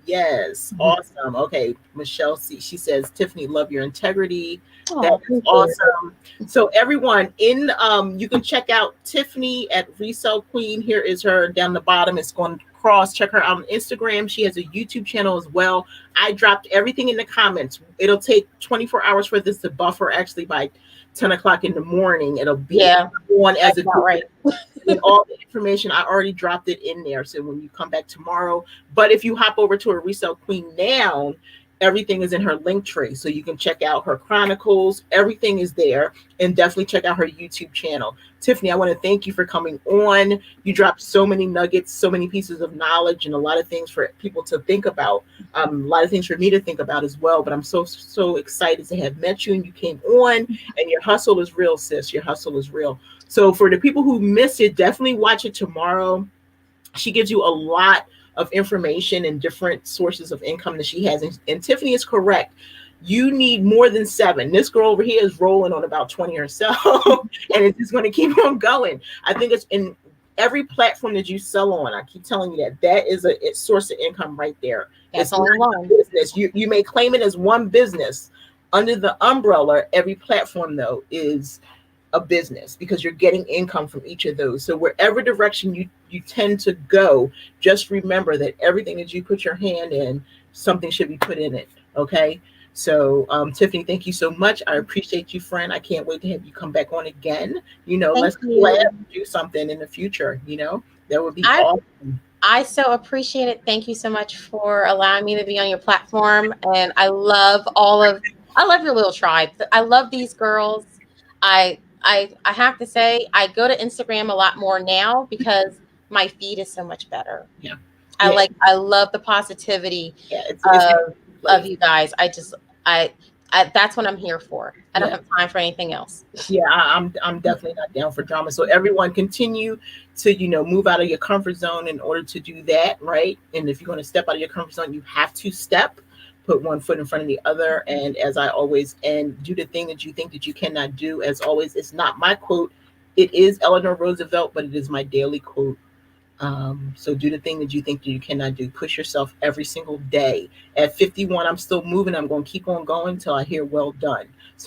Yes, awesome. Okay, Michelle, she says, Tiffany, love your integrity. That oh, is thank you. awesome. So everyone you can check out Tiffany at Resell Queen. Here is her down the bottom. It's going cross. Check her out on Instagram. She has a YouTube channel as well. I dropped everything in the comments. It'll take 24 hours for this to buffer. Actually, by 10 o'clock in the morning, it'll be on as a right. with all the information. I already dropped it in there. So when you come back tomorrow, but if you hop over to a Resell Queen now, everything is in her link tree. So you can check out her Chronicles. Everything is there. And definitely check out her YouTube channel. Tiffany, I want to thank you for coming on. You dropped so many nuggets, so many pieces of knowledge, and a lot of things for people to think about. A lot of things for me to think about as well. But I'm so excited to have met you, and you came on, and your hustle is real, sis. Your hustle is real. So for the people who missed it, definitely watch it tomorrow. She gives you a lot of information and different sources of income that she has. And Tiffany is correct. You need more than 7. This girl over here is rolling on about 20 herself, and it's just going to keep on going. I think it's in every platform that you sell on. I keep telling you that is a source of income right there. That's It's only not one business. You may claim it as one business. Under the umbrella, every platform, though, is a business because you're getting income from each of those. So wherever direction you tend to go, just remember that everything that you put your hand in, something should be put in it. Okay. So Tiffany, thank you so much. I appreciate you, friend. I can't wait to have you come back on again. Thank Let's you. do something in the future. That would be I awesome. I so appreciate it. Thank you so much for allowing me to be on your platform. And I love your little tribe. I love these girls. I have to say I go to Instagram a lot more now because my feed is so much better. Yeah. Yeah. I love the positivity Yeah. of you guys. I, that's what I'm here for. I don't have time for anything else. Yeah, I'm definitely not down for drama. So everyone continue to, move out of your comfort zone in order to do that, right? And if you're going to step out of your comfort zone, you have to put one foot in front of the other. And as I always end, do the thing that you think that you cannot do. As always, it's not my quote. It is Eleanor Roosevelt, but it is my daily quote. So do the thing that you think that you cannot do. Push yourself every single day. At 51, I'm still moving. I'm going to keep on going until I hear well done. So